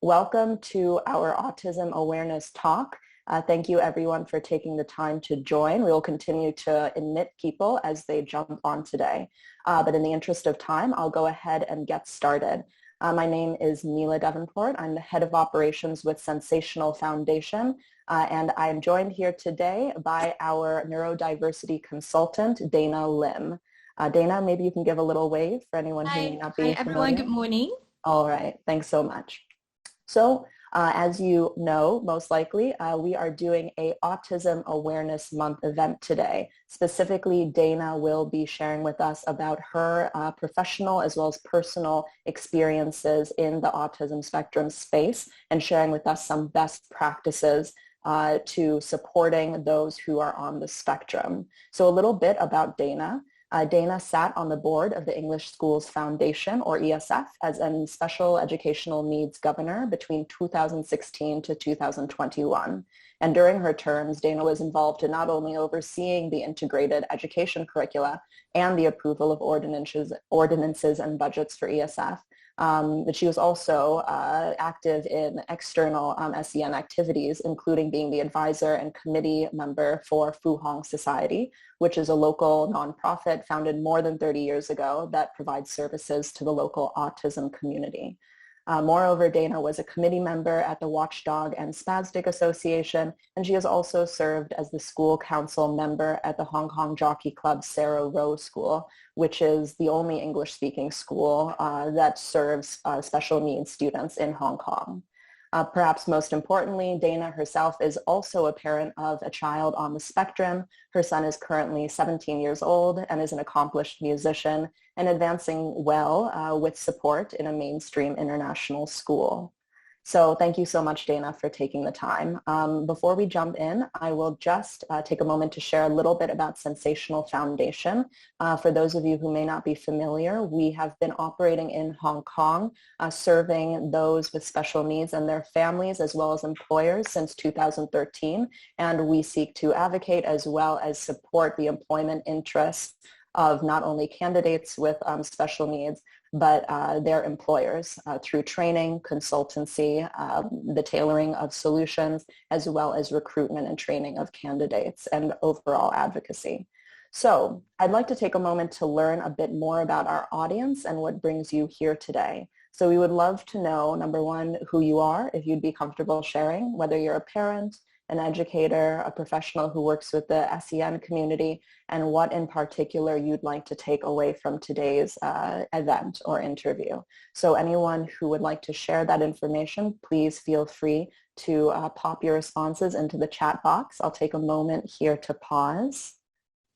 Welcome to our Autism Awareness Talk. Thank you everyone for taking the time to join. We will continue to admit people as they jump on today. But in the interest of time, I'll go ahead and get started. My name is Mila Davenport. I'm the head of operations with SENsational Foundation. And I'm joined here today by our neurodiversity consultant, Dayna Lim. Dayna, maybe you can give a little wave for anyone who may not be familiar. Hi everyone, good morning. All right, thanks so much. So as you know, most likely, we are doing a Autism Awareness Month event today. Specifically, Dayna will be sharing with us about her professional as well as personal experiences in the autism spectrum space and sharing with us some best practices to supporting those who are on the spectrum. So a little bit about Dayna. Dayna sat on the board of the English Schools Foundation, or ESF, as a special educational needs governor between 2016 to 2021. And during her terms, Dayna was involved in not only overseeing the integrated education curricula and the approval of ordinances and budgets for ESF, but she was also active in external SEN activities, including being the advisor and committee member for Fu Hong Society, which is a local nonprofit founded more than 30 years ago that provides services to the local autism community. Moreover, Dayna was a committee member at the Watchdog and Spastic Association, and she has also served as the school council member at the Hong Kong Jockey Club Sarah Rowe School, which is the only English-speaking school that serves special needs students in Hong Kong. Perhaps most importantly, Dayna herself is also a parent of a child on the spectrum. Her son is currently 17 years old and is an accomplished musician and advancing well with support in a mainstream international school. So thank you so much, Dayna, for taking the time. Before we jump in, I will just take a moment to share a little bit about SENsational Foundation. For those of you who may not be familiar, we have been operating in Hong Kong, serving those with special needs and their families as well as employers since 2013. And we seek to advocate as well as support the employment interests of not only candidates with special needs, but their employers through training, consultancy, the tailoring of solutions, as well as recruitment and training of candidates and overall advocacy. So I'd like to take a moment to learn a bit more about our audience and what brings you here today. So we would love to know, number one, who you are, if you'd be comfortable sharing, whether you're a parent, an educator, a professional who works with the SEN community, and what in particular you'd like to take away from today's event or interview. So anyone who would like to share that information, please feel free to pop your responses into the chat box. I'll take a moment here to pause.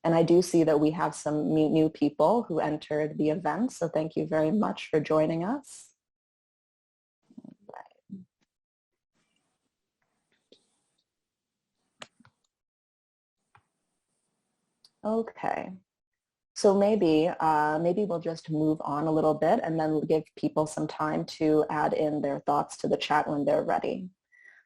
And I do see that we have some new people who entered the event, so thank you very much for joining us. Okay, so maybe we'll just move on a little bit and then give people some time to add in their thoughts to the chat when they're ready.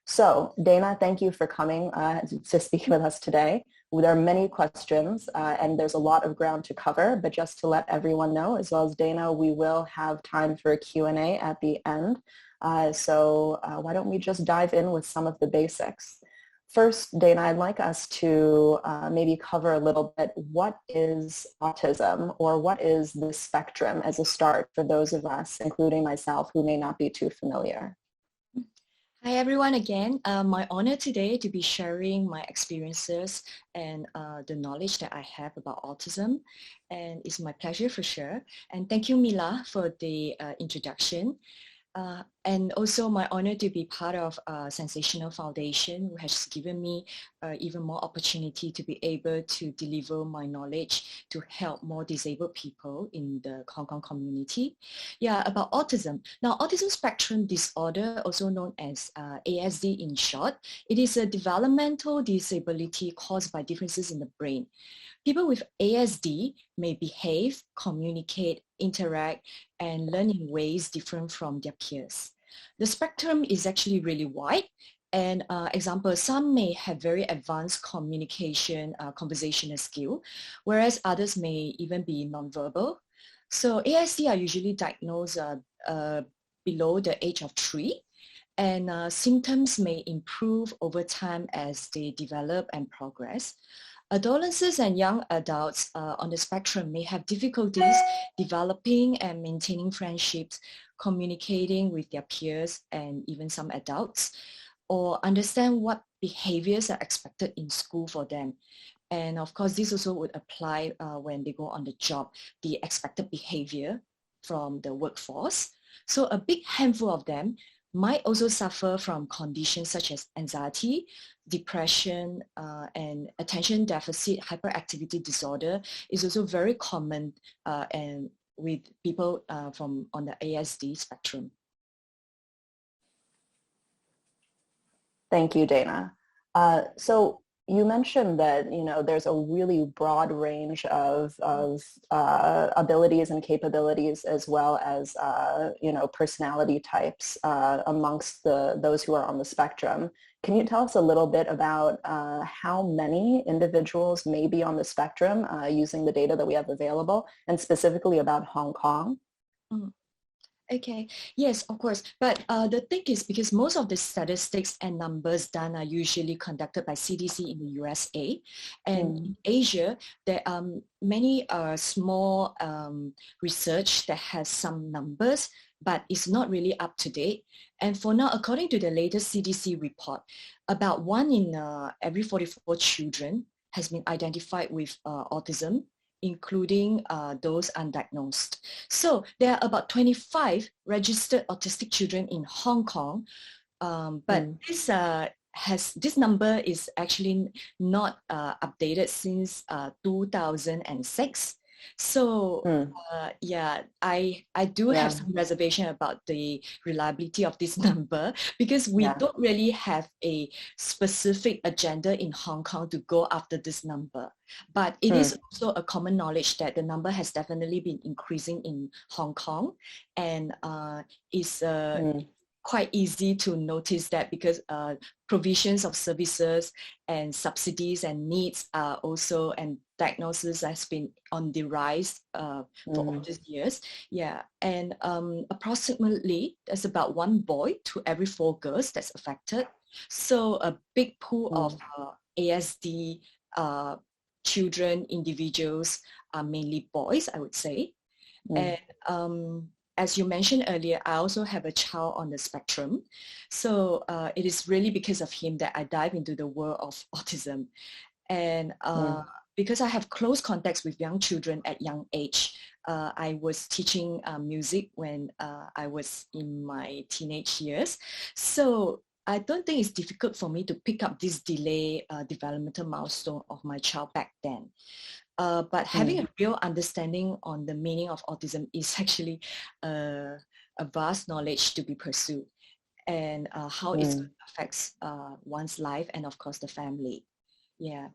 So Dayna, thank you for coming to speak with us today. There are many questions and there's a lot of ground to cover, but just to let everyone know, as well as Dayna, we will have time for a Q&A at the end. So why don't we just dive in with some of the basics. First, Dayna, I'd like us to maybe cover a little bit what is autism or what is the spectrum as a start for those of us, including myself, who may not be too familiar. Hi everyone again. My honor today to be sharing my experiences and the knowledge that I have about autism, and it's my pleasure for sure. And thank you, Mila, for the introduction. And also my honor to be part of SENsational Foundation, who has given me even more opportunity to be able to deliver my knowledge to help more disabled people in the Hong Kong community. Yeah, about autism. Now, autism spectrum disorder, also known as ASD in short, it is a developmental disability caused by differences in the brain. People with ASD may behave, communicate, interact, and learn in ways different from their peers. The spectrum is actually really wide. And example, some may have very advanced communication, conversational skill, whereas others may even be nonverbal. So ASD are usually diagnosed below the age of 3. and symptoms may improve over time as they develop and progress. Adolescents and young adults on the spectrum may have difficulties developing and maintaining friendships, communicating with their peers and even some adults, or understand what behaviors are expected in school for them. And of course, this also would apply when they go on the job, the expected behavior from the workforce. So a big handful of them might also suffer from conditions such as anxiety, depression, and attention deficit hyperactivity disorder is also very common and with people from on the ASD spectrum. Thank you, Dayna. So you mentioned that, you know, there's a really broad range of abilities and capabilities, as well as, you know, personality types amongst those who are on the spectrum. Can you tell us a little bit about how many individuals may be on the spectrum using the data that we have available, and specifically about Hong Kong? Mm. Okay, yes, of course. But the thing is, because most of the statistics and numbers done are usually conducted by CDC in the USA. And in Asia, there are many small research that has some numbers, but it's not really up to date. And for now, according to the latest CDC report, about 1 in every 44 children has been identified with autism, including those undiagnosed. So there are about 25 registered autistic children in Hong Kong, but this number is actually not updated since 2006. So yeah, I do have some reservation about the reliability of this number, because we don't really have a specific agenda in Hong Kong to go after this number. But it is also a common knowledge that the number has definitely been increasing in Hong Kong, and is quite easy to notice that, because provisions of services and subsidies and needs are also, and diagnosis has been on the rise for all these years. Yeah, and approximately there's about 1 boy to every 4 girls that's affected. So a big pool of ASD children, individuals are mainly boys, I would say. And as you mentioned earlier, I also have a child on the spectrum. So it is really because of him that I dive into the world of autism. And because I have close contacts with young children at young age, I was teaching music when I was in my teenage years. So I don't think it's difficult for me to pick up this delay developmental milestone of my child back then. But having a real understanding on the meaning of autism is actually a vast knowledge to be pursued, and how it affects one's life and of course the family. Yeah.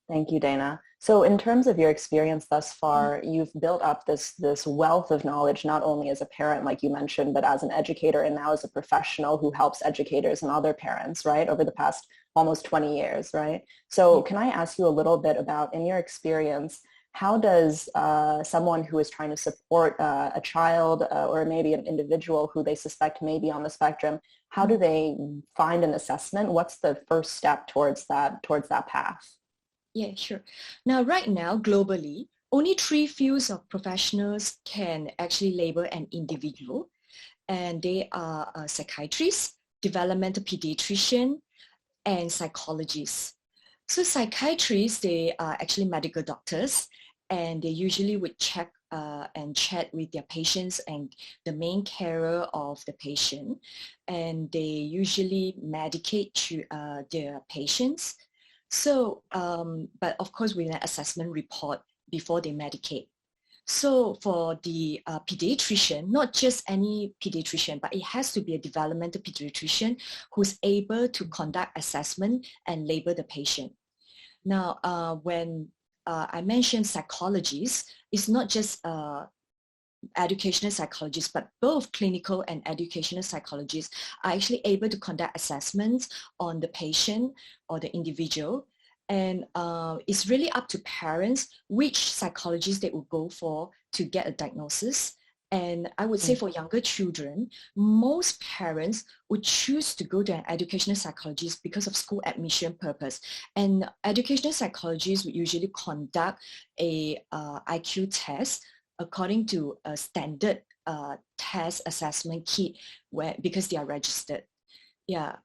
Thank you, Dayna. So in terms of your experience thus far, you've built up this wealth of knowledge, not only as a parent, like you mentioned, but as an educator, and now as a professional who helps educators and other parents, right, over the past almost 20 years, right? So can I ask you a little bit about, in your experience, how does someone who is trying to support a child or maybe an individual who they suspect may be on the spectrum, how do they find an assessment? What's the first step towards that path? Yeah, sure. Now, right now, globally, only 3 fields of professionals can actually label an individual, and they are psychiatrists, developmental pediatrician, and psychologists. So psychiatrists, they are actually medical doctors, and they usually would check and chat with their patients and the main carer of the patient, and they usually medicate to their patients. So, but of course with an assessment report before they medicate. So for the pediatrician, not just any pediatrician, but it has to be a developmental pediatrician who's able to conduct assessment and label the patient. Now, when I mentioned psychologists, it's not just educational psychologists, but both clinical and educational psychologists are actually able to conduct assessments on the patient or the individual. And it's really up to parents which psychologist they will go for to get a diagnosis And I would say for younger children, most parents would choose to go to an educational psychologist because of school admission purpose. And educational psychologists would usually conduct a IQ test according to a standard test assessment kit because they are registered. Yeah.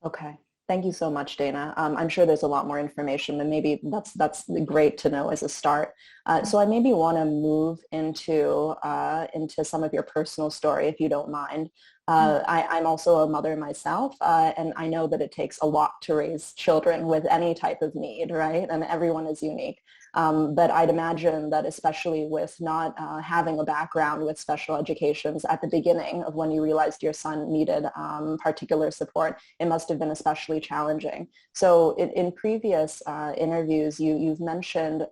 Okay. Thank you so much, Dayna. I'm sure there's a lot more information, and maybe that's great to know as a start. So I maybe want to move into some of your personal story, if you don't mind. I'm also a mother myself, and I know that it takes a lot to raise children with any type of need, right? And everyone is unique. But I'd imagine that especially with not having a background with special educations at the beginning of when you realized your son needed particular support, it must have been especially challenging. So in previous interviews, you've mentioned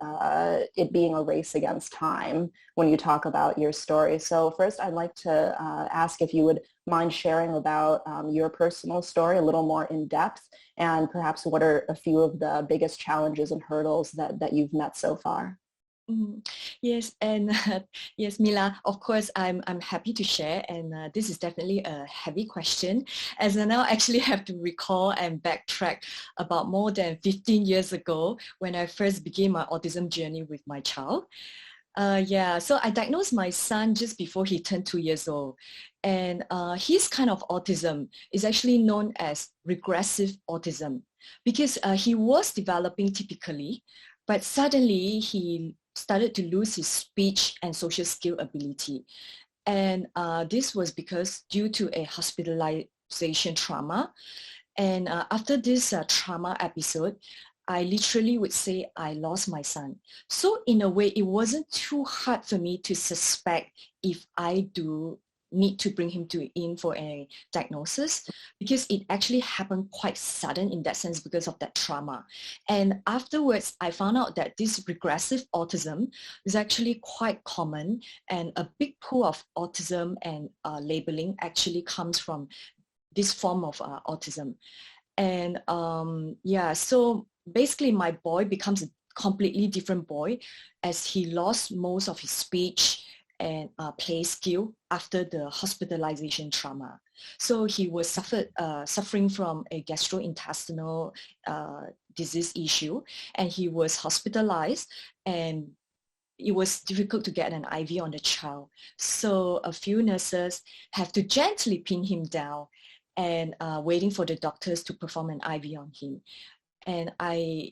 it being a race against time when you talk about your story. So first, I'd like to ask if you would mind sharing about your personal story a little more in depth, and perhaps what are a few of the biggest challenges and hurdles that you've met so far? Yes, and yes, Mila, of course, I'm happy to share, and this is definitely a heavy question, as I now actually have to recall and backtrack about more than 15 years ago when I first began my autism journey with my child. Yeah, so I diagnosed my son just before he turned 2 years old. And his kind of autism is actually known as regressive autism because he was developing typically, but suddenly he started to lose his speech and social skill ability. And this was because due to a hospitalization trauma. And after this trauma episode, I literally would say I lost my son. So in a way, it wasn't too hard for me to suspect if I do need to bring him in for a diagnosis, because it actually happened quite sudden in that sense because of that trauma. And afterwards, I found out that this regressive autism is actually quite common, and a big pool of autism and labeling actually comes from this form of autism. And yeah, so basically my boy becomes a completely different boy as he lost most of his speech and play skill after the hospitalization trauma. So he was suffering from a gastrointestinal disease issue, and he was hospitalized, and it was difficult to get an IV on the child. So a few nurses have to gently pin him down and waiting for the doctors to perform an IV on him. And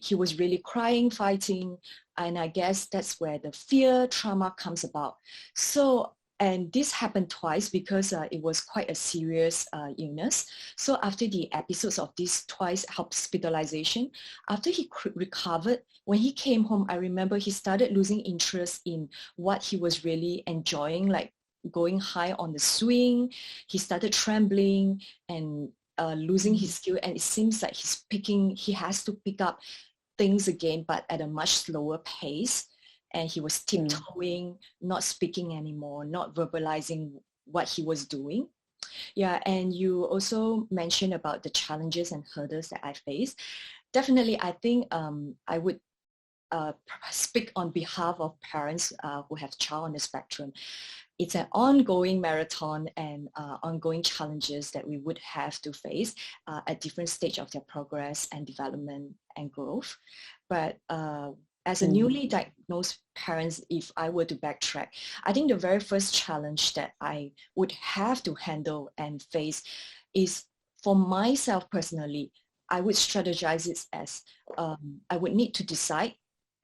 he was really crying, fighting, and I guess that's where the fear trauma comes about. So, and this happened twice because it was quite a serious illness. So after the episodes of this twice hospitalization, after he recovered, when he came home, I remember he started losing interest in what he was really enjoying, like going high on the swing. He started trembling and losing his skill, and it seems like he has to pick up things again, but at a much slower pace. And he was tiptoeing, not speaking anymore, not verbalizing what he was doing. Yeah, and you also mentioned about the challenges and hurdles that I face. Definitely, I think I would speak on behalf of parents who have child on the spectrum. It's an ongoing marathon and ongoing challenges that we would have to face at different stage of their progress and development and growth. But as a newly diagnosed parent, if I were to backtrack, I think the very first challenge that I would have to handle and face is, for myself personally, I would strategize it as I would need to decide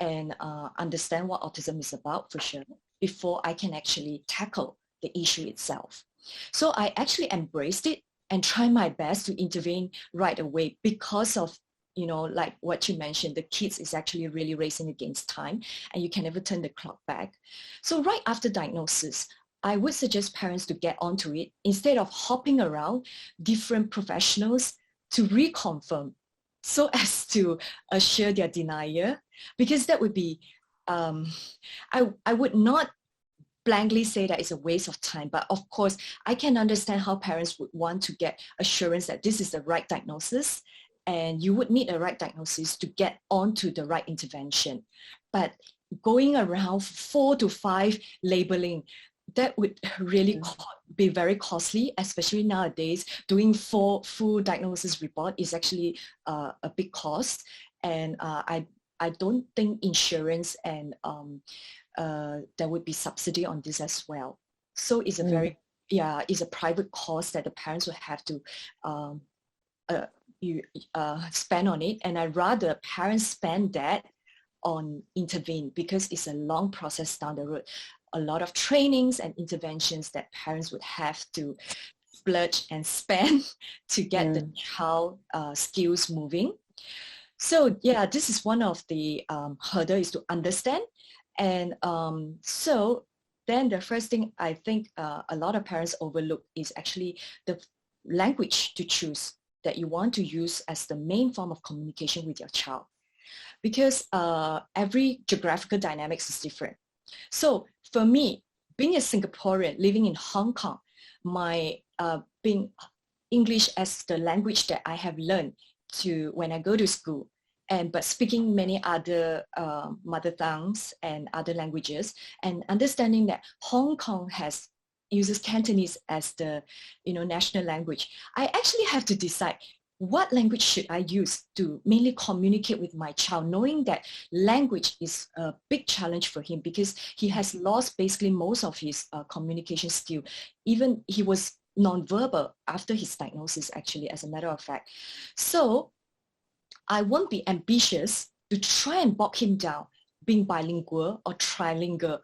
and understand what autism is about for sure before I can actually tackle the issue itself. So I actually embraced it and try my best to intervene right away because of, you know, like what you mentioned, the kids is actually really racing against time and you can never turn the clock back. So right after diagnosis, I would suggest parents to get onto it instead of hopping around different professionals to reconfirm so as to assure their denial, because that would be I would not blankly say that it's a waste of time, but of course, I can understand how parents would want to get assurance that this is the right diagnosis and you would need a right diagnosis to get onto the right intervention. But going around 4 to 5 labeling, that would really be very costly, especially nowadays. Doing 4 full diagnosis report is actually a big cost, and I don't think insurance and there would be subsidy on this as well. So it's a very, it's a private cost that the parents will have to um, uh, spend on it. And I'd rather parents spend that on intervene, because it's a long process down the road. A lot of trainings and interventions that parents would have to splurge and spend to get the child skills moving. So yeah, this is one of the hurdle, is to understand. And so then the first thing I think a lot of parents overlook is actually the language to choose that you want to use as the main form of communication with your child. Because every geographical dynamics is different. So for me, being a Singaporean living in Hong Kong, my being English as the language that I have learned to when I go to school, and but speaking many other mother tongues and other languages, and understanding that Hong Kong uses Cantonese as the national language, I actually have to decide what language should I use to mainly communicate with my child, knowing that language is a big challenge for him because he has lost basically most of his communication skill. Even he was nonverbal after his diagnosis, actually, as a matter of fact. So I won't be ambitious to try and bog him down being bilingual or trilingual,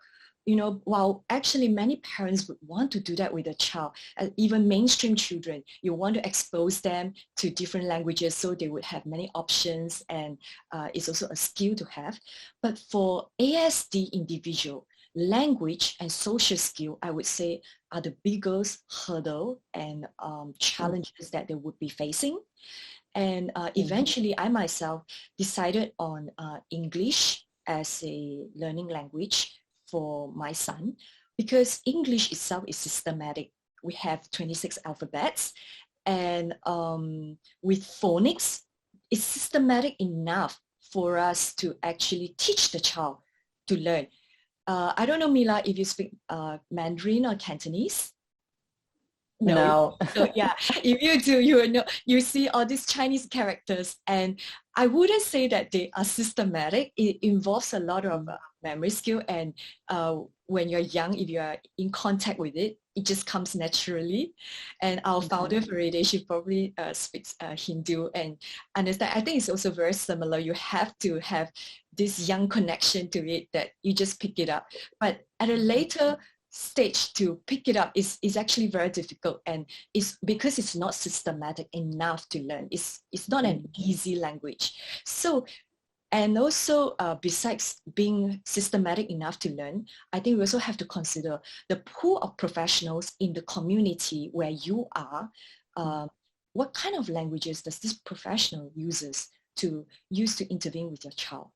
while actually many parents would want to do that with a child. Even mainstream children, you want to expose them to different languages so they would have many options, and it's also a skill to have. But for ASD individual, language and social skill, I would say, are the biggest hurdle and challenges that they would be facing. And eventually, I myself decided on English as a learning language for my son, because English itself is systematic. We have 26 alphabets, and with phonics, it's systematic enough for us to actually teach the child to learn. I don't know, Mila, if you speak Mandarin or Cantonese. No, No. so yeah, if you do, you will know, you see all these Chinese characters, and I wouldn't say that they are systematic. It involves a lot of memory skill, and when you're young, if you are in contact with it, it just comes naturally. And our founder, Faride, she probably speaks Hindu and understand. I think it's also very similar. You have to have this young connection to it that you just pick it up. But at a later stage to pick it up is actually very difficult, and it's because it's not systematic enough to learn. It's not an easy language. So, and also besides being systematic enough to learn, I think we also have to consider the pool of professionals in the community where you are. What kind of languages does this professional use to intervene with your child?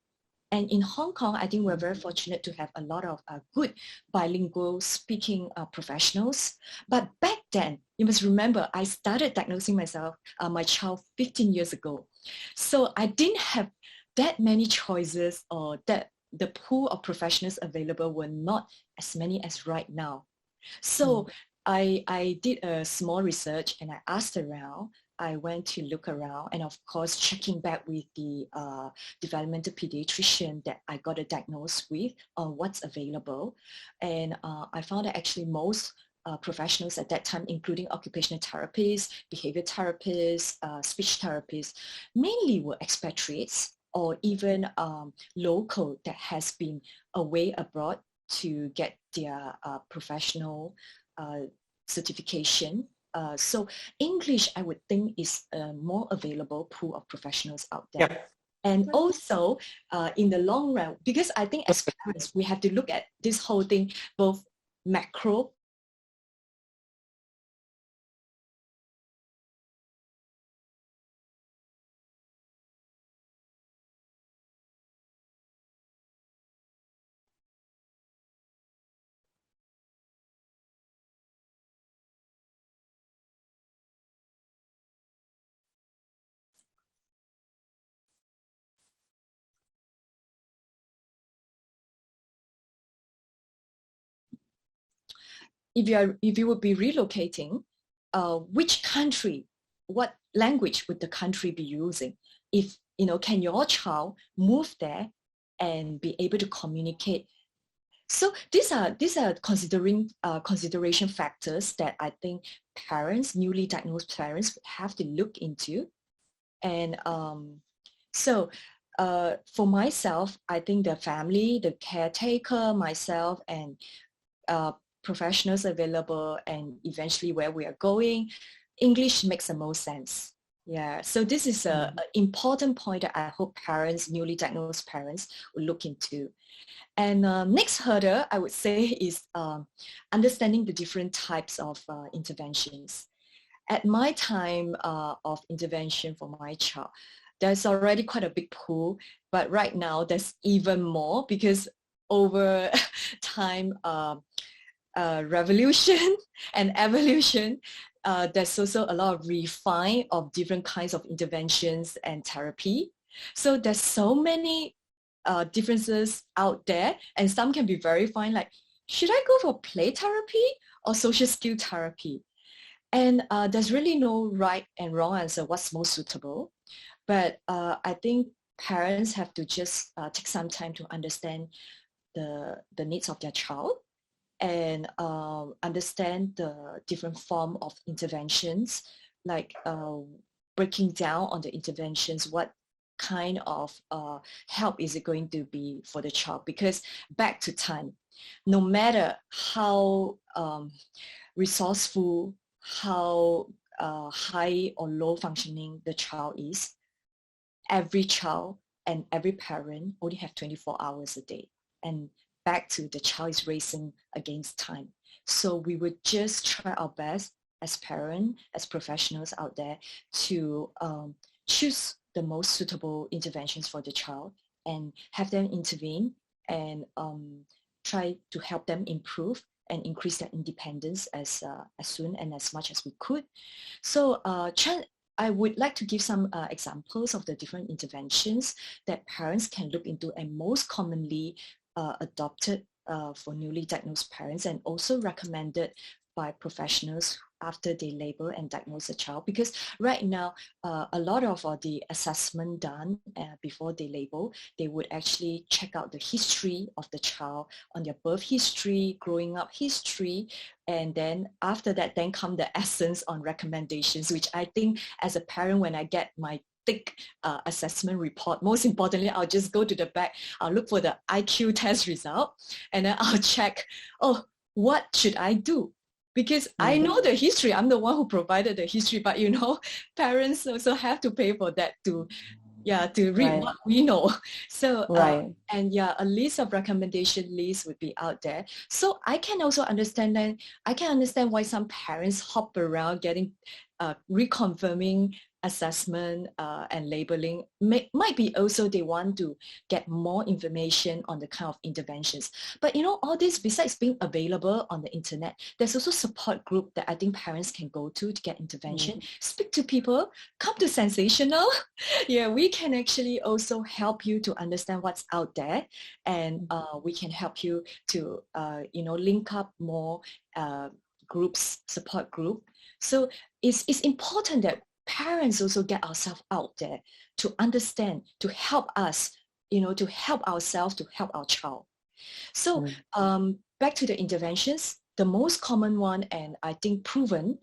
And in Hong Kong, I think we're very fortunate to have a lot of good bilingual speaking professionals. But back then, you must remember, I started diagnosing my child 15 years ago. So I didn't have that many choices, or that the pool of professionals available were not as many as right now. So I did a small research and I asked around. I went to look around, and of course checking back with the developmental pediatrician that I got a diagnosis with on what's available. And I found that actually most professionals at that time, including occupational therapists, behavior therapists, speech therapists, mainly were expatriates or even local that has been away abroad to get their professional certification. So English, I would think, is a more available pool of professionals out there. Yeah. And also in the long run, because I think as parents, we have to look at this whole thing, both macro if you would be relocating, which country, what language would the country be using? If, can your child move there and be able to communicate? So these are consideration factors that I think parents, newly diagnosed parents, would have to look into. And so for myself, I think the family, the caretaker, myself, and professionals available, and eventually where we are going, English makes the most sense. Yeah, so this is an important point that I hope parents, newly diagnosed parents, will look into. And next hurdle, I would say, is understanding the different types of interventions. At my time of intervention for my child, there's already quite a big pool, but right now there's even more because over time, revolution and evolution, there's also a lot of refine of different kinds of interventions and therapy. So there's so many differences out there, and some can be very fine, like, should I go for play therapy or social skill therapy? And there's really no right and wrong answer what's most suitable. But I think parents have to just take some time to understand the needs of their child and understand the different form of interventions, like breaking down on the interventions, what kind of help is it going to be for the child? Because back to time, no matter how resourceful, how high or low functioning the child is, every child and every parent only have 24 hours a day. And back to the child is racing against time. So we would just try our best as parents, as professionals out there, to choose the most suitable interventions for the child and have them intervene and try to help them improve and increase their independence as soon and as much as we could. So I would like to give some examples of the different interventions that parents can look into and most commonly adopted for newly diagnosed parents, and also recommended by professionals after they label and diagnose a child. Because right now, a lot of the assessment done before they label, they would actually check out the history of the child on their birth history, growing up history, and then after that, then come the essence on recommendations, which I think as a parent, when I get my thick assessment report, most importantly, I'll just go to the back, I'll look for the IQ test result, and then I'll check, oh, what should I do? Because I know the history, I'm the one who provided the history, but parents also have to pay for that to read what we know. So, a list of recommendation lists would be out there. So I can also understand that, I can understand why some parents hop around getting reconfirming assessment and labeling. Might be also they want to get more information on the kind of interventions. But all this, besides being available on the internet, there's also support group that I think parents can go to get intervention, speak to people, come to SENsational. Yeah, we can actually also help you to understand what's out there, and we can help you to link up more groups, support group. So it's important that parents also get ourselves out there to understand, to help us, to help ourselves, to help our child. So back to the interventions, the most common one, and I think proven,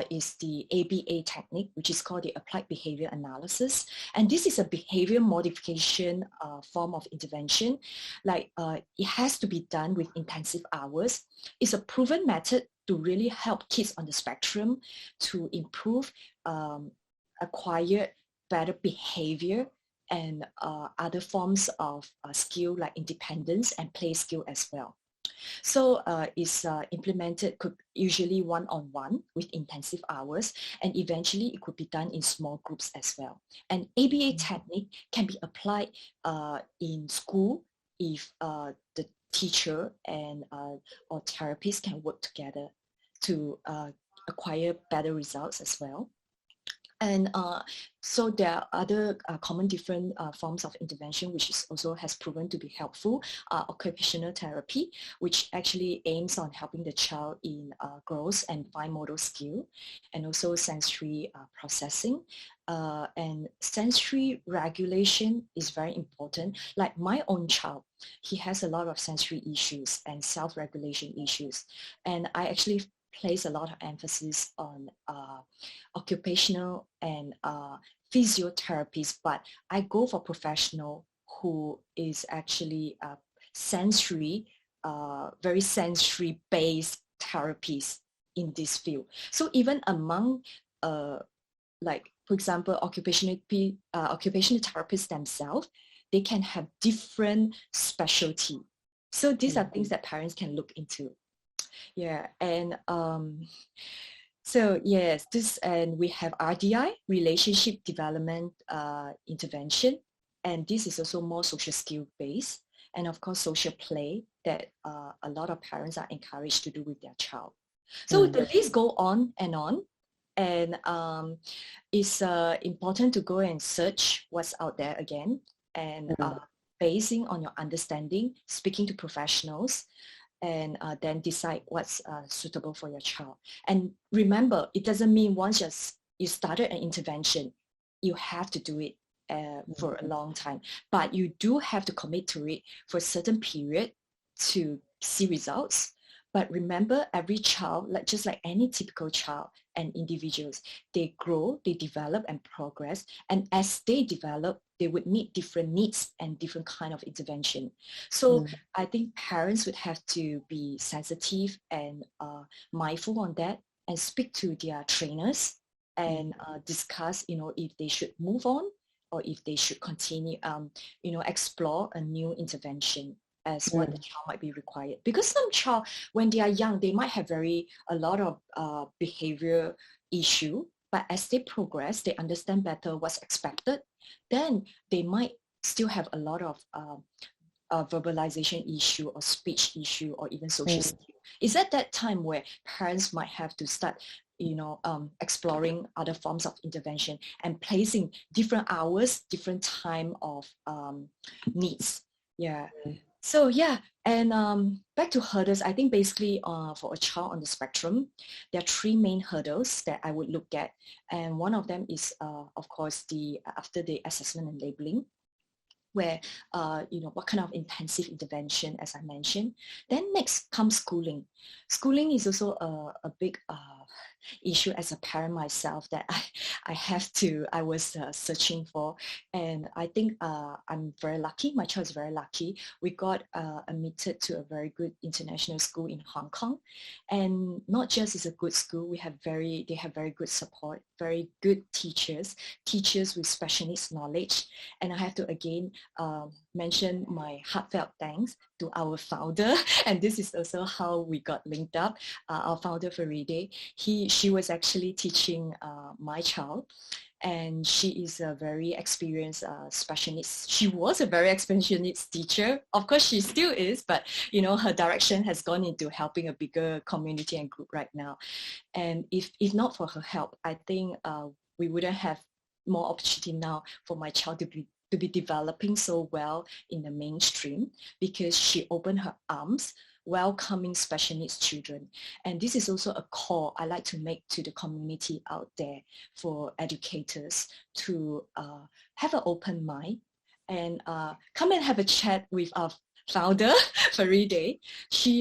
is the ABA technique, which is called the Applied Behavior Analysis. And this is a behavior modification form of intervention. Like it has to be done with intensive hours. It's a proven method to really help kids on the spectrum to improve, acquire better behavior and other forms of skill like independence and play skill as well. So it's implemented usually one-on-one with intensive hours, and eventually it could be done in small groups as well. And ABA technique can be applied in school if the teacher and or therapist can work together to acquire better results as well. And so there are other common different forms of intervention which is also has proven to be helpful. Occupational therapy, which actually aims on helping the child in growth and fine motor skill, and also sensory processing. And sensory regulation is very important. Like my own child, he has a lot of sensory issues and self-regulation issues. And I actually place a lot of emphasis on occupational and physiotherapists, but I go for professional who is actually sensory, very sensory based therapies in this field. So even among like, for example, occupational therapists themselves, they can have different specialty. So these are things that parents can look into. Yeah, and so yes, and we have RDI, relationship development intervention, and this is also more social skill based, and of course social play that a lot of parents are encouraged to do with their child. So the list go on, and it's important to go and search what's out there again, and basing on your understanding, speaking to professionals, and then decide what's suitable for your child. And remember, it doesn't mean once you started an intervention, you have to do it for a long time, but you do have to commit to it for a certain period to see results. But remember, every child, just like any typical child and individuals, they grow, they develop and progress. And as they develop, they would need different needs and different kind of intervention. So I think parents would have to be sensitive and mindful on that, and speak to their trainers and discuss, if they should move on or if they should continue, explore a new intervention as what the child might be required. Because some child, when they are young, they might have a lot of behavior issue, but as they progress, they understand better what's expected, then they might still have a lot of verbalization issue or speech issue or even social skill. It's at that time where parents might have to start exploring other forms of intervention and placing different hours, different time of needs. Yeah. So yeah, and back to hurdles, I think basically for a child on the spectrum, there are three main hurdles that I would look at. And one of them is, of course, after the assessment and labeling, where, what kind of intensive intervention, as I mentioned. Then next comes schooling. Schooling is also a big issue as a parent myself that I was searching for. And I think I'm very lucky, my child is very lucky. We got admitted to a very good international school in Hong Kong. And not just is a good school, they have very good support, very good teachers with special needs knowledge. And I have to again mention my heartfelt thanks to our founder. And this is also how we got linked up. Our founder, Faride, she was actually teaching my child. And she is a very experienced special needs. She was a very experienced needs teacher. Of course, she still is, but her direction has gone into helping a bigger community and group right now. And if not for her help, I think we wouldn't have more opportunity now for my child to be developing so well in the mainstream, because she opened her arms welcoming special needs children. And this is also a call I like to make to the community out there for educators to have an open mind and come and have a chat with our founder, Faride.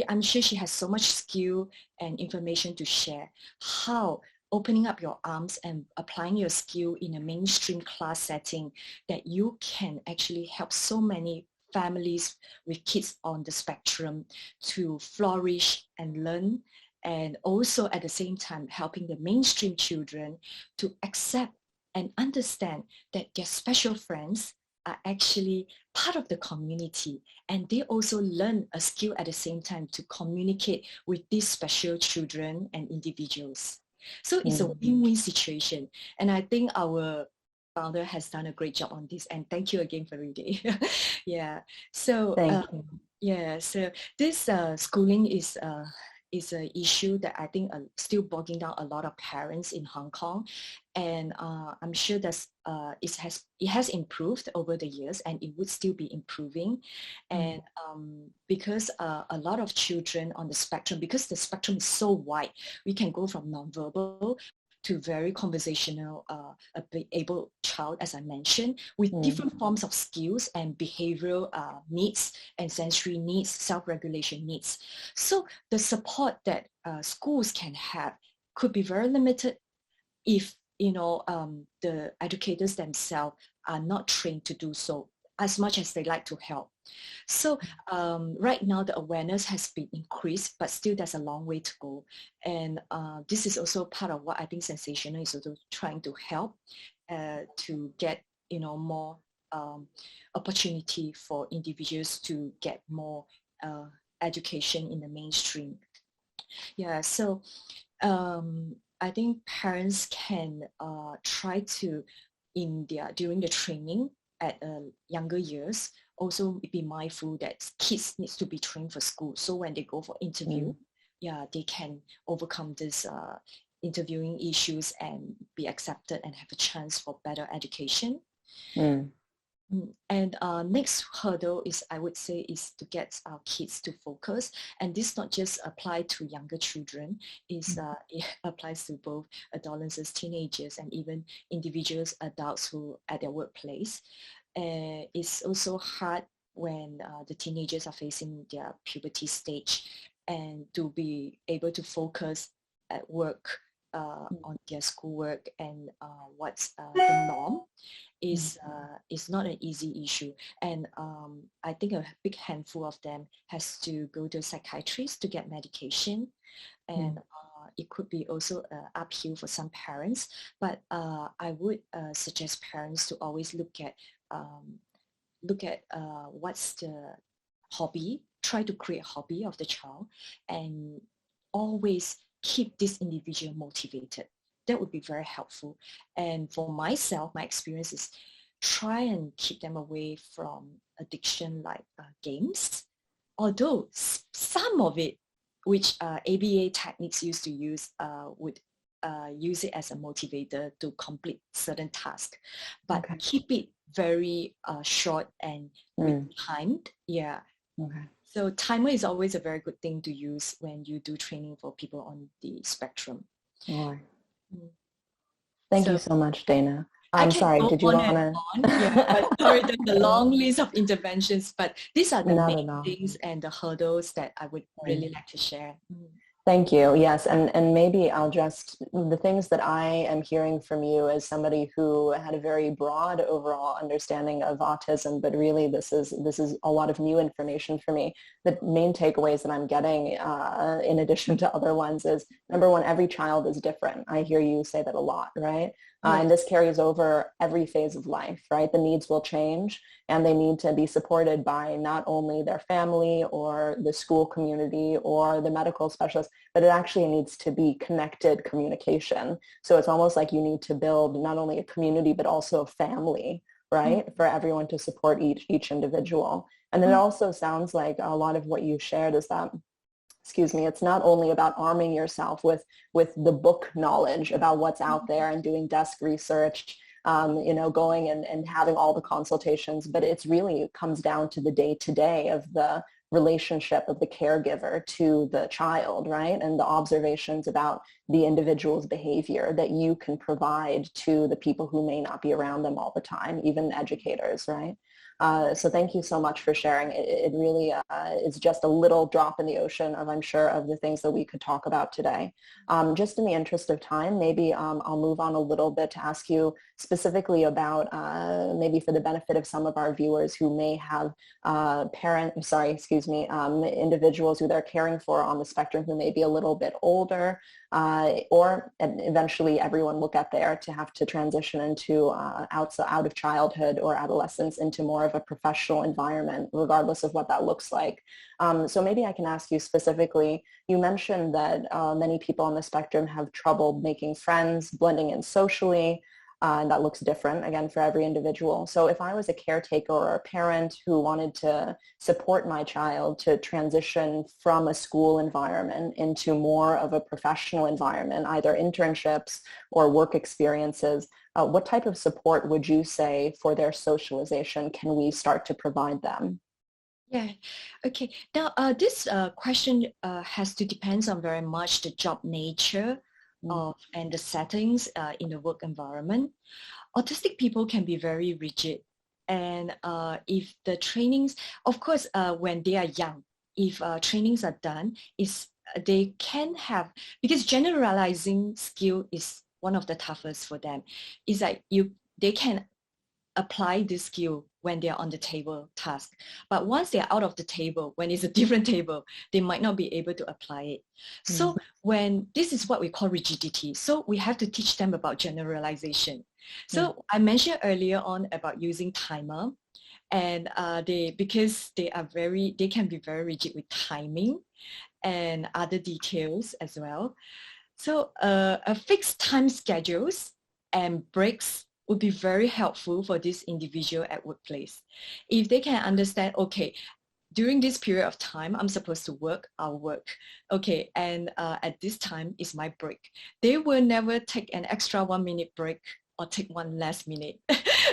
I'm sure she has so much skill and information to share, how opening up your arms and applying your skill in a mainstream class setting, that you can actually help so many families with kids on the spectrum to flourish and learn, and also at the same time helping the mainstream children to accept and understand that their special friends are actually part of the community, and they also learn a skill at the same time to communicate with these special children and individuals. So it's a win-win situation. And I think our founder has done a great job on this. And thank you again, Faride. Yeah. So Thank you. yeah. So this schooling is is an issue that I think still bogging down a lot of parents in Hong Kong. And I'm sure that it has improved over the years, and it would still be improving. And because a lot of children on the spectrum, because the spectrum is so wide, we can go from nonverbal to very conversational, able child, as I mentioned, with different forms of skills and behavioral needs and sensory needs, self-regulation needs. So the support that schools can have could be very limited if the educators themselves are not trained to do so, as much as they like to help. So right now the awareness has been increased, but still there's a long way to go. And this is also part of what I think SENsational is also trying to help to get more opportunity for individuals to get more education in the mainstream. Yeah, so I think parents can try to, during the training at younger years, also be mindful that kids needs to be trained for school. So when they go for interview, yeah, they can overcome this interviewing issues and be accepted and have a chance for better education. And next hurdle is, I would say, is to get our kids to focus. And this not just apply to younger children, it applies to both adolescents, teenagers, and even individuals, adults who at their workplace. It's also hard when the teenagers are facing their puberty stage, and to be able to focus at work on their schoolwork and what's the norm is not an easy issue. And I think a big handful of them has to go to a psychiatrist to get medication. And it could be also uphill for some parents, but I would suggest parents to always look at what's the hobby, try to create a hobby of the child, and always keep this individual motivated. That would be very helpful. And for myself, my experience is try and keep them away from addiction like games, although some of it, which ABA techniques used to use, would use it as a motivator to complete certain tasks, but keep it very short and timed. Yeah. So timer is always a very good thing to use when you do training for people on the spectrum. Thank you so much, Dayna. I'm sorry, did you want to? Yeah, but sorry, there's a long list of interventions, but these are the main things and the hurdles that I would really like to share. Thank you. Yes. And maybe I'll just, the things that I am hearing from you as somebody who had a very broad overall understanding of autism, but really this is a lot of new information for me. The main takeaways that I'm getting in addition to other ones is, number one, every child is different. I hear you say that a lot, right? And this carries over every phase of life, right? The needs will change, and they need to be supported by not only their family or the school community or the medical specialist, but it actually needs to be connected communication. So it's almost like you need to build not only a community, but also a family, right? For everyone to support each individual. And then it also sounds like a lot of what you shared is that, it's not only about arming yourself with the book knowledge about what's out there and doing desk research, going and having all the consultations, but it's really comes down to the day-to-day of the relationship of the caregiver to the child, right? And the observations about the individual's behavior that you can provide to the people who may not be around them all the time, even educators, right? So thank you so much for sharing. It really is just a little drop in the ocean of, I'm sure, of the things that we could talk about today. Just in the interest of time, maybe I'll move on a little bit to ask you specifically about maybe for the benefit of some of our viewers who may have individuals who they're caring for on the spectrum who may be a little bit older, or eventually everyone will get there to have to transition into out of childhood or adolescence into more of a professional environment, regardless of what that looks like. So maybe I can ask you specifically, you mentioned that many people on the spectrum have trouble making friends, blending in socially. and that looks different, again, for every individual. So if I was a caretaker or a parent who wanted to support my child to transition from a school environment into more of a professional environment, either internships or work experiences, what type of support would you say for their socialization can we start to provide them? Yeah. Okay. Now, this question has to depends on very much the job nature Mm, of and the settings in the work environment. Autistic people can be very rigid, and if the trainings, of course, when they are young, if trainings are done, is they can have, because generalizing skill is one of the toughest for them. Is like they can apply this skill when they're on the table task. But once they're out of the table, when it's a different table, they might not be able to apply it. mm, So when this is what we call rigidity. So we have to teach them about generalization. mm, So I mentioned earlier on about using timer, and because they can be very rigid with timing and other details as well. So a fixed time schedules and breaks would be very helpful for this individual at workplace. If they can understand, okay, during this period of time, I'm supposed to work, I'll work. Okay, and at this time is my break. They will never take an extra 1 minute break or take one less minute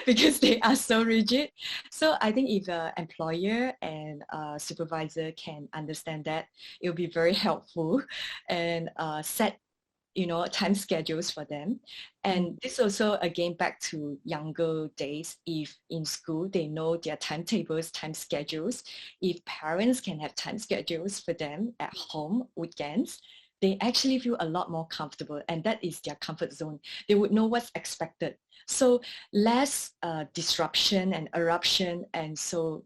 because they are so rigid. So I think if the employer and supervisor can understand that, it will be very helpful and set time schedules for them. mm, And this also, again, back to younger days, if in school they know their timetables, time schedules, if parents can have time schedules for them at home, weekends, they actually feel a lot more comfortable, and that is their comfort zone. They would know what's expected. So less disruption and eruption, and so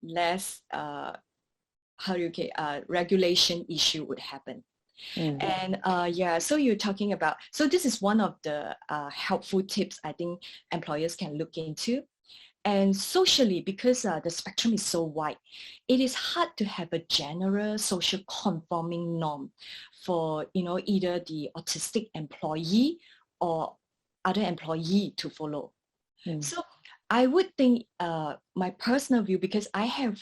less, how do you get, regulation issue would happen. mm, And yeah, so you're talking about, so this is one of the helpful tips I think employers can look into. And socially, because the spectrum is so wide, it is hard to have a general social conforming norm for, either the autistic employee or other employee to follow. mm, So I would think my personal view, because I have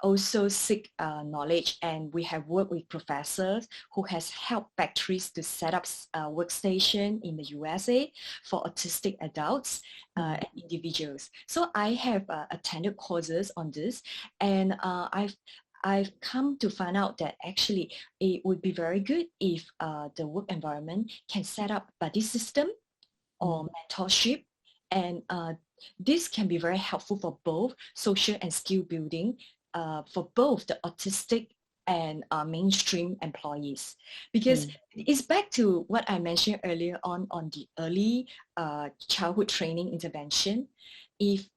also seek knowledge, and we have worked with professors who has helped factories to set up workstation in the USA for autistic adults mm, and individuals. So I have attended courses on this, and I've come to find out that actually it would be very good if the work environment can set up buddy system mm, or mentorship, and this can be very helpful for both social and skill building for both the autistic and mainstream employees, because mm, it's back to what I mentioned earlier on the early childhood training intervention. If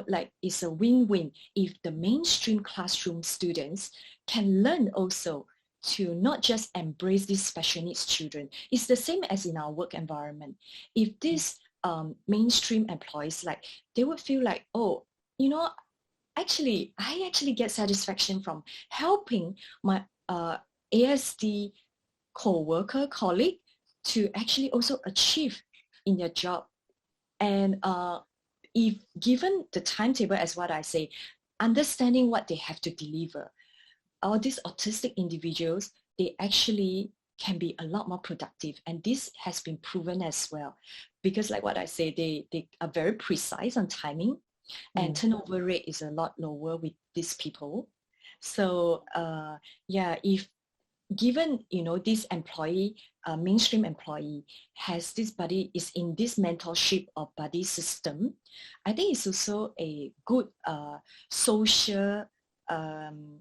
like it's a win-win if the mainstream classroom students can learn also to not just embrace these special needs children. It's the same as in our work environment. If these mainstream employees, like, they would feel like, oh, you know, I actually get satisfaction from helping my ASD co-worker, colleague to actually also achieve in their job. And if given the timetable as what I say, understanding what they have to deliver, all these autistic individuals, they actually can be a lot more productive. And this has been proven as well. Because like what I say, they are very precise on timing, and mm, turnover rate is a lot lower with these people. So yeah, if given this employee, mainstream employee has this buddy, is in this mentorship or buddy system, I think it's also a good social um,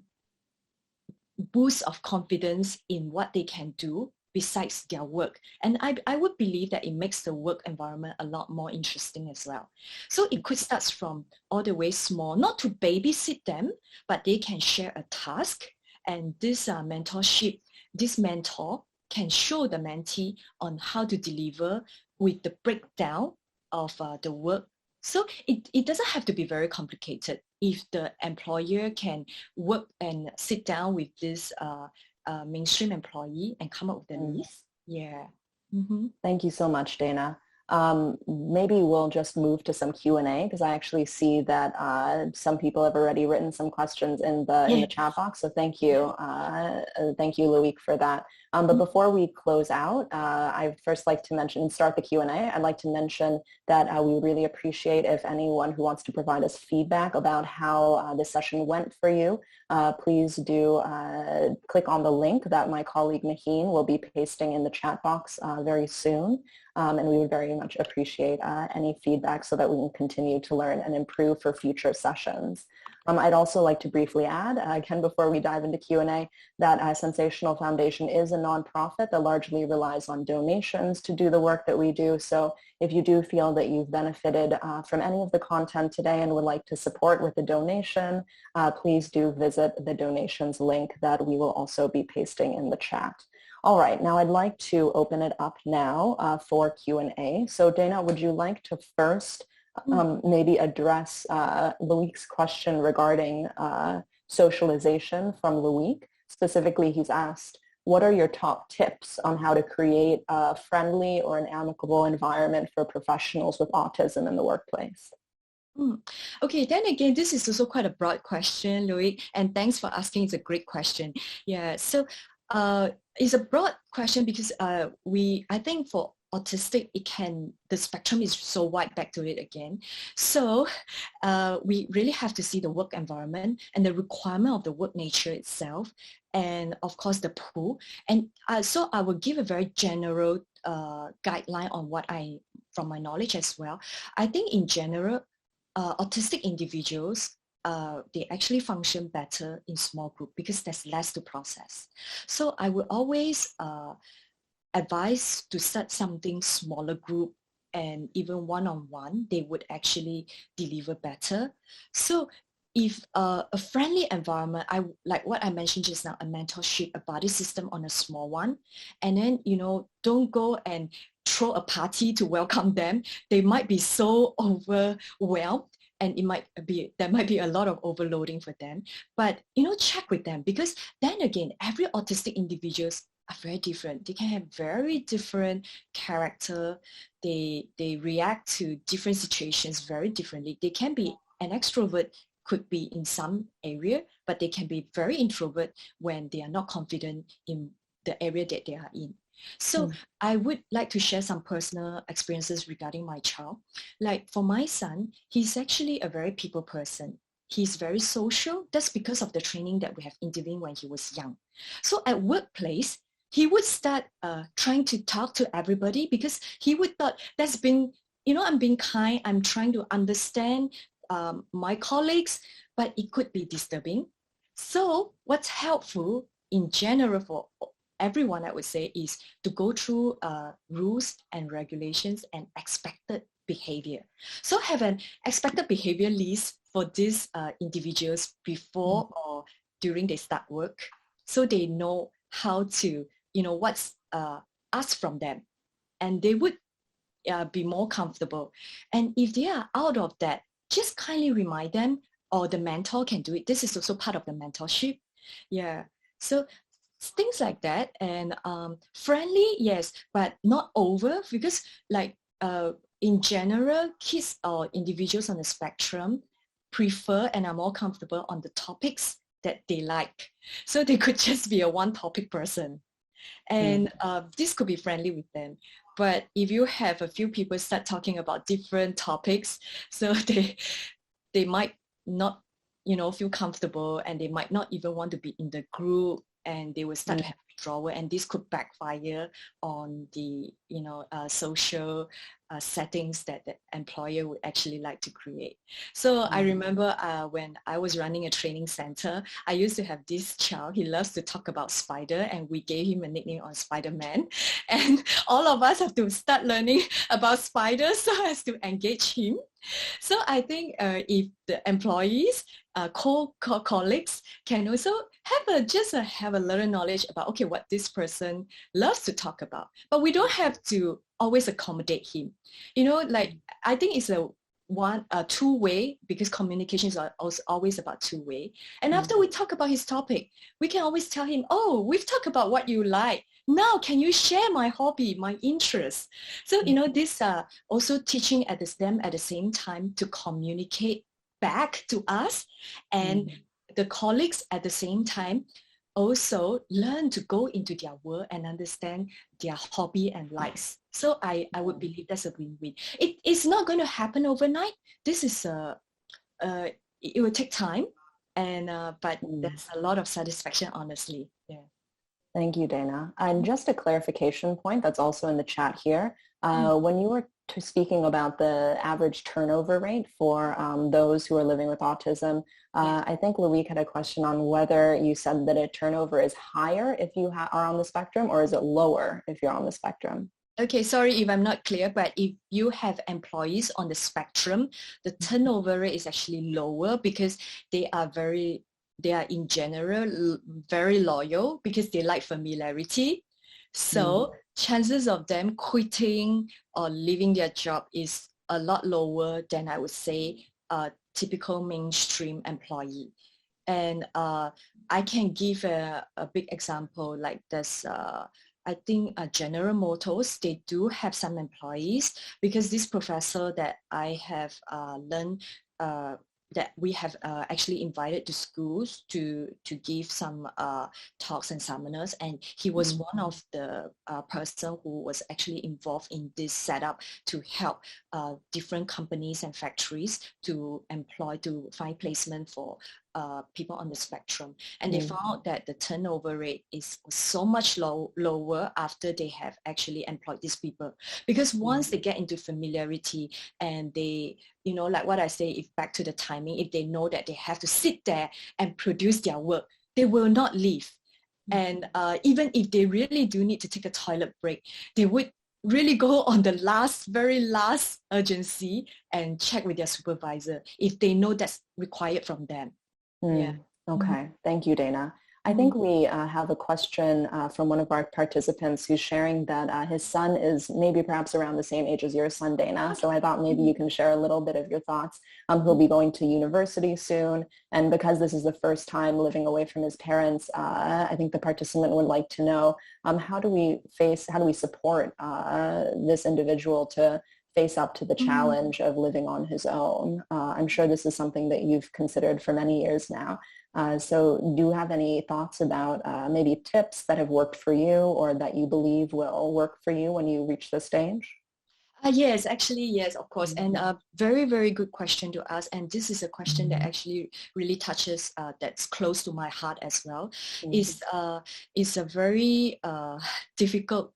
boost of confidence in what they can do besides their work. And I would believe that it makes the work environment a lot more interesting as well. So it could start from all the way small, not to babysit them, but they can share a task, and this mentorship, this mentor can show the mentee on how to deliver with the breakdown of the work. So it doesn't have to be very complicated if the employer can work and sit down with this mainstream employee and come up with a mm. list. Yeah. Mm-hmm. Thank you so much, Dana. Maybe we'll just move to some Q&A because I actually see that some people have already written some questions in the Yeah. chat box. So thank you, Loic, for that. But before we close out, I'd first like to start the Q&A. I'd like to mention that we really appreciate if anyone who wants to provide us feedback about how this session went for you, please do click on the link that my colleague Maheen will be pasting in the chat box very soon. And we would very much appreciate any feedback so that we can continue to learn and improve for future sessions. I'd also like to briefly add, again, before we dive into Q&A, that SENsational Foundation is a nonprofit that largely relies on donations to do the work that we do. So if you do feel that you've benefited from any of the content today and would like to support with a donation, please do visit the donations link that we will also be pasting in the chat. All right, now I'd like to open it up now for Q&A. So Dayna, would you like to first maybe address Loic's question regarding socialization from Loic? Specifically, he's asked, what are your top tips on how to create a friendly or an amicable environment for professionals with autism in the workplace? Okay, then again, this is also quite a broad question, Loic, and thanks for asking. It's a great question. Yeah, so it's a broad question because I think for autistic, the spectrum is so wide, back to it again. So we really have to see the work environment and the requirement of the work nature itself, and of course the pool. And so I will give a very general guideline on from my knowledge as well. I think in general, autistic individuals, they actually function better in small group because there's less to process. So I would always advise to start something smaller group, and even one-on-one, they would actually deliver better. So if a friendly environment, like what I mentioned just now, a mentorship, a buddy system on a small one, and then, don't go and throw a party to welcome them. They might be so overwhelmed, and there might be a lot of overloading for them. But, check with them, because then again, every autistic individuals are very different. They can have very different character. They react to different situations very differently. They can be an extrovert, could be in some area, but they can be very introvert when they are not confident in the area that they are in. So I would like to share some personal experiences regarding my child. Like for my son, he's actually a very people person. He's very social. That's because of the training that we have intervened when he was young. So at workplace, he would start trying to talk to everybody because he would thought that's been, I'm being kind. I'm trying to understand my colleagues, but it could be disturbing. So what's helpful in general for everyone, I would say, is to go through rules and regulations and expected behavior. So have an expected behavior list for these individuals before or during they start work, so they know how to, what's asked from them, and they would be more comfortable. And if they are out of that, just kindly remind them, or the mentor can do it. This is also part of the mentorship. Yeah. So things like that. And friendly, yes, but not over, because like in general, kids or individuals on the spectrum prefer and are more comfortable on the topics that they like. So they could just be a one topic person. And this could be friendly with them. But if you have a few people start talking about different topics, so they might not, feel comfortable, and they might not even want to be in the group, and they will start to have withdrawal, and this could backfire on the, social settings that the employer would actually like to create. So I remember when I was running a training center, I used to have this child. He loves to talk about spider, and we gave him a nickname on Spider-Man. And all of us have to start learning about spiders so as to engage him. So I think if the employees, colleagues can also have a little knowledge about, okay, what this person loves to talk about, but we don't have to always accommodate him. Like I think it's a two-way, because communication is always about two-way. And after we talk about his topic, we can always tell him, oh, we've talked about what you like. now can you share my hobby, my interest? So, this also teaching them at the same time to communicate back to us, and the colleagues at the same time also learn to go into their work and understand their hobby and likes. So I would believe that's a win-win. It's not going to happen overnight. This is it will take time, and but there's a lot of satisfaction, honestly. Yeah. Thank you, Dayna. And just a clarification point that's also in the chat here. When you were speaking about the average turnover rate for those who are living with autism, I think Loic had a question on whether you said that a turnover is higher if you are on the spectrum, or is it lower if you're on the spectrum? Okay, sorry if I'm not clear, but if you have employees on the spectrum, the turnover rate is actually lower because they are in general very loyal because they like familiarity. So chances of them quitting or leaving their job is a lot lower than, I would say, a typical mainstream employee. And I can give a big example, like this. I think General Motors, they do have some employees, because this professor that I have learned that we have actually invited to schools to give some talks and seminars, and he was one of the person who was actually involved in this setup to help different companies and factories to find placement for people on the spectrum. And they found that the turnover rate is so much lower after they have actually employed these people, because once they get into familiarity and they, like what I say, if back to the timing, if they know that they have to sit there and produce their work, they will not leave. And even if they really do need to take a toilet break, they would really go on the very last urgency and check with their supervisor if they know that's required from them. Yeah. Okay. Thank you, Dayna. I think we have a question from one of our participants who's sharing that his son is maybe perhaps around the same age as your son, Dayna. So I thought maybe you can share a little bit of your thoughts. He'll be going to university soon. And because this is the first time living away from his parents, I think the participant would like to know, how do we support this individual to face up to the challenge of living on his own? I'm sure this is something that you've considered for many years now. So do you have any thoughts about maybe tips that have worked for you or that you believe will work for you when you reach this stage? Yes, actually, yes, of course. And a very, very good question to ask. And this is a question that actually really touches, that's close to my heart as well. Is a very difficult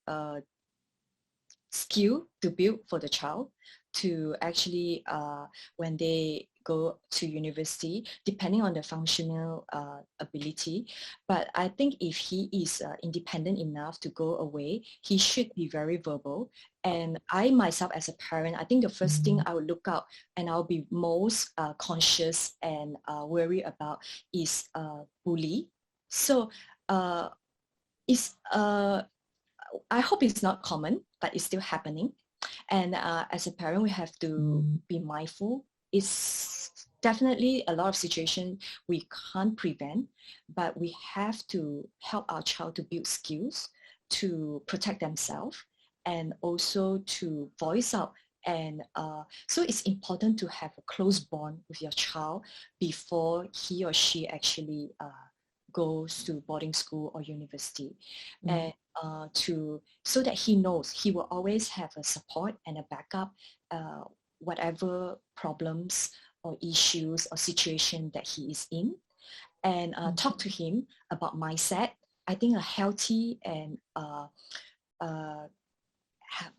skill to build for the child to actually, when they go to university, depending on the functional ability. But I think if he is independent enough to go away, he should be very verbal. And I myself as a parent, I think the first thing I would look out and I'll be most conscious and worried about is bully. So I hope it's not common, but it's still happening. And as a parent, we have to be mindful. It's definitely a lot of situations we can't prevent, but we have to help our child to build skills to protect themselves and also to voice out. And so it's important to have a close bond with your child before he or she actually goes to boarding school or university. And so that he knows he will always have a support and a backup, whatever problems or issues or situation that he is in, and talk to him about mindset. I think a healthy and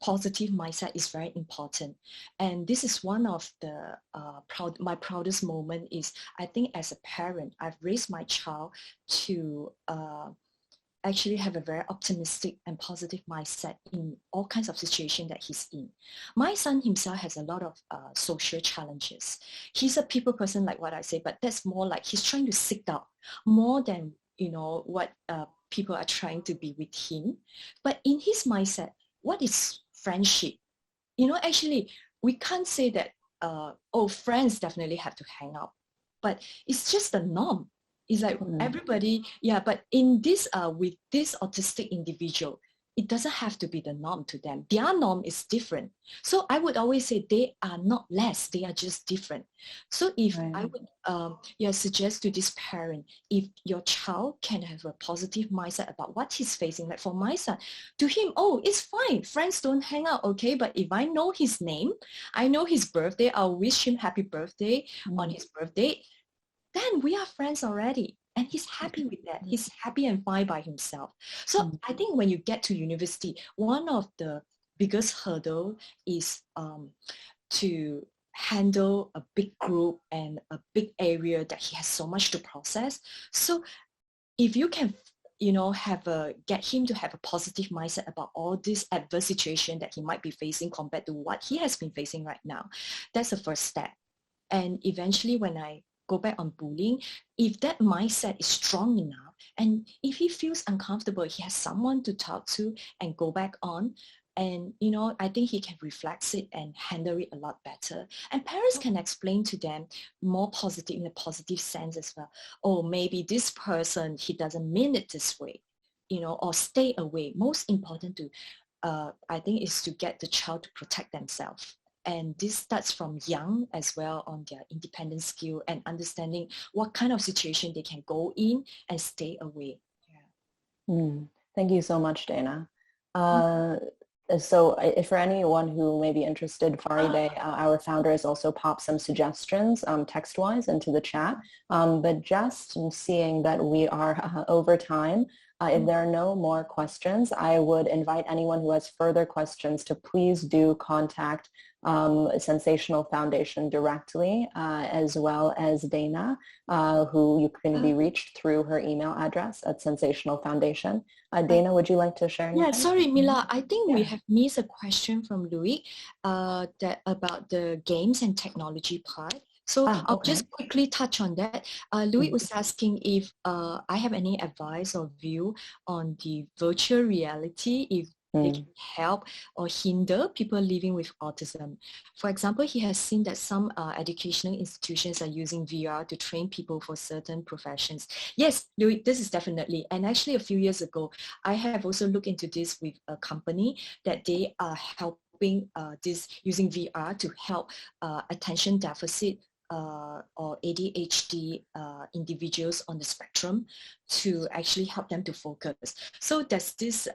positive mindset is very important. And this is one of the my proudest moment is, I think as a parent, I've raised my child to actually have a very optimistic and positive mindset in all kinds of situations that he's in. My son himself has a lot of social challenges. He's a people person, like what I say, but that's more like he's trying to seek out more than, what people are trying to be with him. But in his mindset, what is friendship? Actually, we can't say that, friends definitely have to hang out, but it's just the norm. It's like everybody, yeah, but in this, with this autistic individual, it doesn't have to be the norm to them. Their norm is different. So I would always say they are not less, they are just different. So if I would suggest to this parent, if your child can have a positive mindset about what he's facing, like for my son, to him, oh, it's fine, friends don't hang out, okay? But if I know his name, I know his birthday, I'll wish him happy birthday on his birthday, then we are friends already. And he's happy with that. He's happy and fine by himself. So I think when you get to university, one of the biggest hurdle is to handle a big group and a big area that he has so much to process. So if you can get him to have a positive mindset about all this adverse situation that he might be facing compared to what he has been facing right now, that's the first step. And eventually when I go back on bullying, if that mindset is strong enough, and if he feels uncomfortable, he has someone to talk to and go back on, and I think he can reflect it and handle it a lot better. And parents can explain to them more positive, in a positive sense as well. Oh, maybe this person, he doesn't mean it this way, or stay away. Most important to, I think, is to get the child to protect themselves. And this starts from young as well, on their independent skill and understanding what kind of situation they can go in and stay away. Thank you so much, Dayna. So for anyone who may be interested, Faride, our founder, has also popped some suggestions text-wise into the chat. But just seeing that we are over time, if there are no more questions, I would invite anyone who has further questions to please do contact SENsational Foundation directly, as well as Dayna, who you can be reached through her email address at SENsational Foundation. Dayna, would you like to share anything? Yeah, sorry, Mila. I think we have missed a question from Louis that about the games and technology part. So I'll just quickly touch on that. Louis was asking if I have any advice or view on the virtual reality, if they can help or hinder people living with autism. For example, he has seen that some educational institutions are using VR to train people for certain professions. Yes, Louis, this is definitely. And actually a few years ago, I have also looked into this with a company that they are helping this using VR to help attention deficit or ADHD individuals on the spectrum, to actually help them to focus. So there's this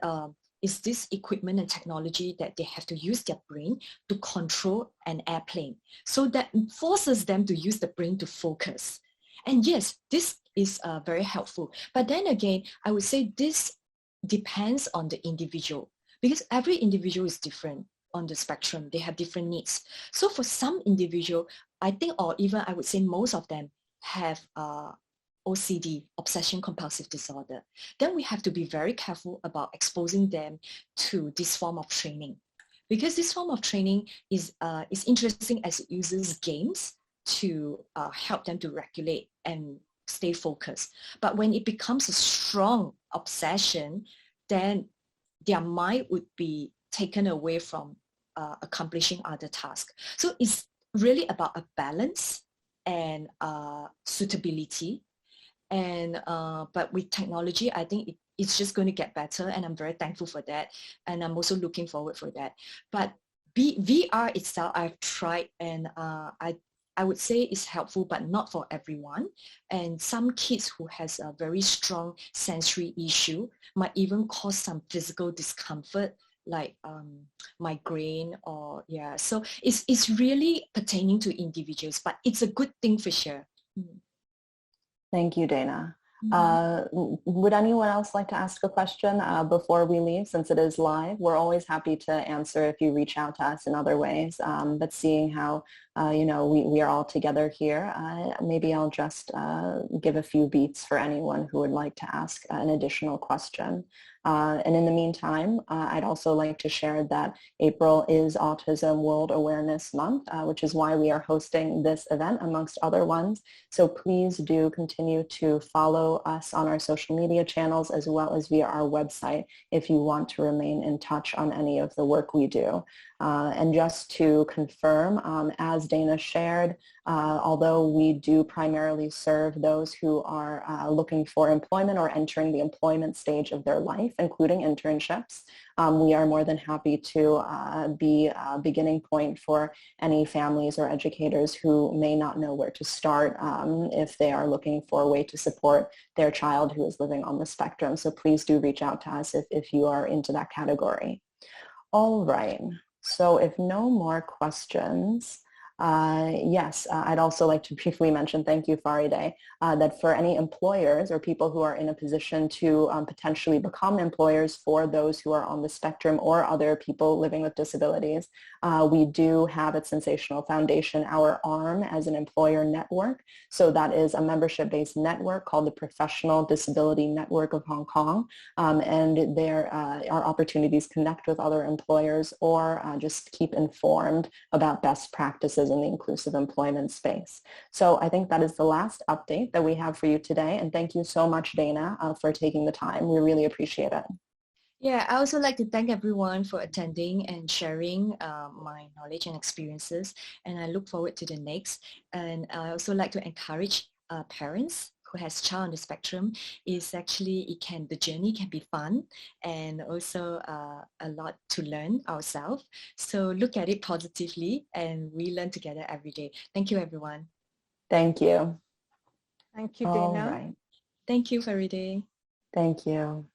is this equipment and technology that they have to use their brain to control an airplane. So that forces them to use the brain to focus. And yes, this is very helpful. But then again, I would say this depends on the individual, because every individual is different on the spectrum. They have different needs. So for some individual, I think, or even I would say most of them have OCD, obsession compulsive disorder. Then we have to be very careful about exposing them to this form of training, because this form of training is interesting as it uses games to help them to regulate and stay focused. But when it becomes a strong obsession, then their mind would be taken away from accomplishing other tasks. So it's really about a balance and suitability. And but with technology, I think it's just going to get better, and I'm very thankful for that. And I'm also looking forward for that. But VR itself, I've tried, and I would say it's helpful, but not for everyone. And some kids who has a very strong sensory issue might even cause some physical discomfort, like migraine, or so it's really pertaining to individuals, but it's a good thing for sure. Thank you, Dayna. Would anyone else like to ask a question before we leave, since it is live? We're always happy to answer if you reach out to us in other ways, but seeing how we are all together here, maybe I'll just give a few beats for anyone who would like to ask an additional question. And in the meantime, I'd also like to share that April is Autism World Awareness Month, which is why we are hosting this event amongst other ones. So please do continue to follow us on our social media channels, as well as via our website, if you want to remain in touch on any of the work we do. And just to confirm, as Dayna shared, Although we do primarily serve those who are looking for employment or entering the employment stage of their life, including internships, we are more than happy to be a beginning point for any families or educators who may not know where to start if they are looking for a way to support their child who is living on the spectrum. So please do reach out to us if you are into that category. All right. So if no more questions, yes, I'd also like to briefly mention, thank you, Faride, that for any employers or people who are in a position to potentially become employers for those who are on the spectrum or other people living with disabilities, we do have at SENsational Foundation our arm as an employer network. So that is a membership-based network called the Professional Disability Network of Hong Kong. And there are opportunities to connect with other employers or just keep informed about best practices in the inclusive employment space. So I think that is the last update that we have for you today. And thank you so much, Dayna, for taking the time. We really appreciate it. Yeah, I also like to thank everyone for attending and sharing my knowledge and experiences. And I look forward to the next. And I also like to encourage parents who has child on the spectrum is actually the journey can be fun and also a lot to learn ourselves. So look at it positively and we learn together every day. Thank you, everyone. Thank you. Thank you, All Dayna. right. Thank you, Faride. Thank you.